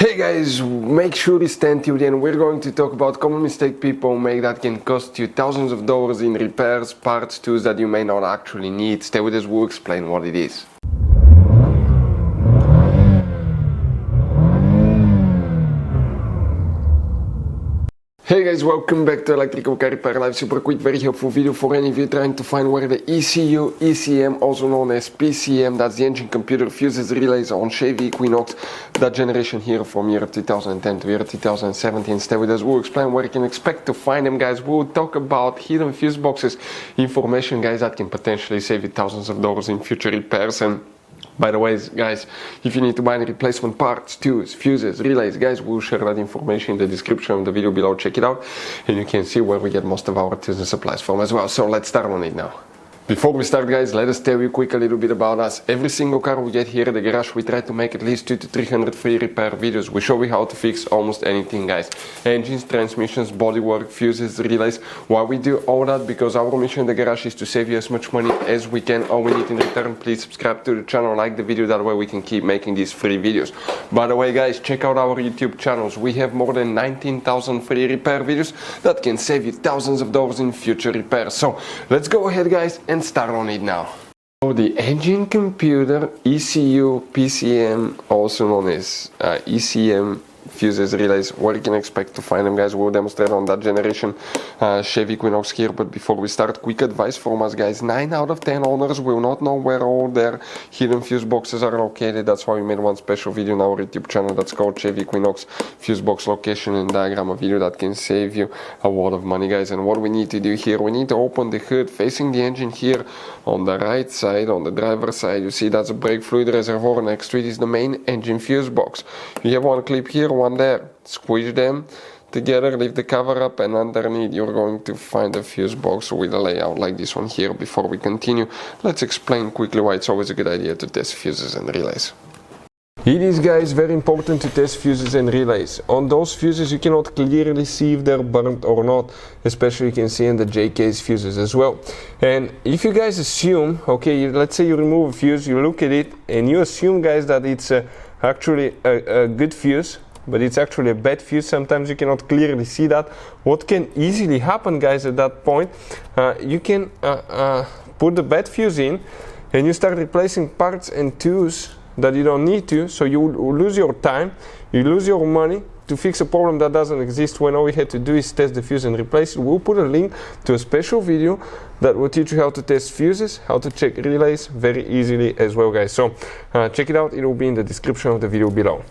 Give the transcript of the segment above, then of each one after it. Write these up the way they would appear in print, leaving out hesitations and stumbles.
Hey guys, make sure you stay tuned and we're going to talk about common mistake people make that can cost you thousands of dollars in repairs, parts, tools that you may not actually need. Stay with us, we'll explain what it is. Hey guys, welcome back to Electrical Car Repair Live. Super quick, very helpful video for any of you trying to find where the ECU ECM, also known as PCM, that's the engine computer fuses relays on Chevy Equinox, that generation here from year 2010 to year 2017. Stay with us, we'll explain where you can expect to find them, guys. We'll talk about hidden fuse boxes, information, guys, that can potentially save you thousands of dollars in future repairs. And by the way, guys, if you need to buy any replacement parts, tools, fuses, relays, guys, we'll share that information in the description of the video below. Check it out and you can see where we get most of our tools and supplies from as well. So let's start on it now. Before we start, guys, let us tell you quick a little bit about us. Every single car we get here at the garage, we try to make at least 200 to 300 free repair videos. We show you how to fix almost anything, guys. Engines, transmissions, bodywork, fuses, relays. Why we do all that? Because our mission in the garage is to save you as much money as we can. All we need in return, please subscribe to the channel, like the video, that way we can keep making these free videos. By the way, guys, check out our YouTube channels. We have more than 19,000 free repair videos that can save you thousands of dollars in future repairs. So let's go ahead, guys, and start on it now. So the engine computer ECU PCM, also known as ECM fuses, relays, where you can expect to find them, guys. We'll demonstrate on that generation Chevy Equinox here. But before we start, quick advice from us, guys. 9 out of 10 owners will not know where all their hidden fuse boxes are located. That's why we made one special video on our YouTube channel that's called Chevy Equinox Fuse Box Location and Diagram, a video that can save you a lot of money, guys. And what we need to do here, we need to open the hood facing the engine here on the right side, on the driver's side. You see that's a brake fluid reservoir. Next to it is the main engine fuse box. You have one clip here, one there. Squeeze them together, lift the cover up, and underneath you're going to find a fuse box with a layout like this one here. Before we continue, let's explain quickly why it's always a good idea to test fuses and relays. It is, guys, very important to test fuses and relays. On those fuses you cannot clearly see if they're burnt or not, especially you can see in the J-case fuses as well. And if you guys assume, okay, let's say you remove a fuse, you look at it and you assume, guys, that it's actually a good fuse, but it's actually a bad fuse. Sometimes you cannot clearly see that. What can easily happen, guys, at that point, you can put the bad fuse in and you start replacing parts and tools that you don't need to, so you lose your time, you lose your money to fix a problem that doesn't exist, when all we had to do is test the fuse and replace it. We'll put a link to a special video that will teach you how to test fuses, how to check relays very easily as well, guys. So check it out, it will be in the description of the video below.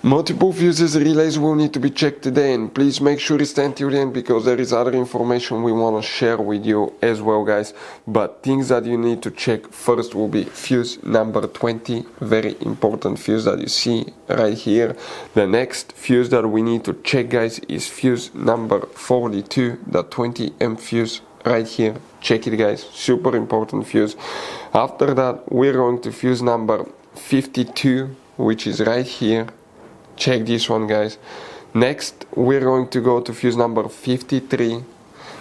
Multiple fuses relays will need to be checked today, and please make sure you stay till the end because there is other information we want to share with you as well, guys. But things that you need to check first will be fuse number 20, very important fuse that you see right here. The next fuse that we need to check, guys, is fuse number 42, the 20 amp fuse right here. Check it, guys, super important fuse. After that, we're going to fuse number 52, which is right here. Check this one, guys. Next, we're going to go to fuse number 53.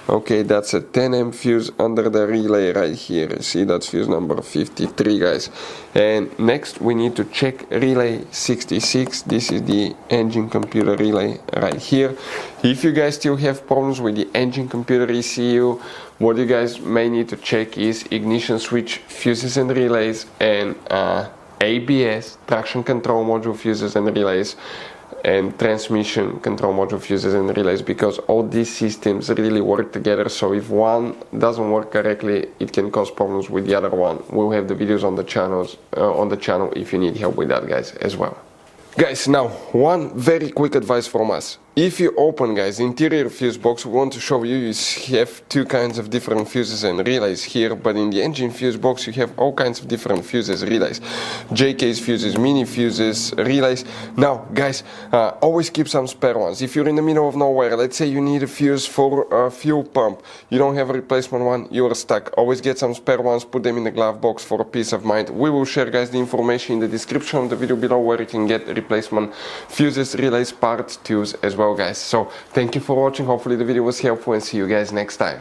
Okay, that's a 10 amp fuse under the relay right here. You see, that's fuse number 53, guys. And next, we need to check relay 66. This is the engine computer relay right here. If you guys still have problems with the engine computer ECU, what you guys may need to check is ignition switch fuses and relays, and ABS, traction control module fuses and relays, and transmission control module fuses and relays, because all these systems really work together. So if one doesn't work correctly, it can cause problems with the other one. We'll have the videos on the channel if you need help with that, guys, as well. Guys, now one very quick advice from us. If you open, guys, interior fuse box, we want to show you have two kinds of different fuses and relays here, but in the engine fuse box you have all kinds of different fuses, relays, J-case fuses, mini fuses, relays. Now, guys, always keep some spare ones. If you're in the middle of nowhere, let's say you need a fuse for a fuel pump, you don't have a replacement one, you are stuck. Always get some spare ones, put them in the glove box for a peace of mind. We will share, guys, the information in the description of the video below where you can get replacement fuses, relays, parts, tools as well, guys. So thank you for watching. Hopefully the video was helpful, and see you guys next time.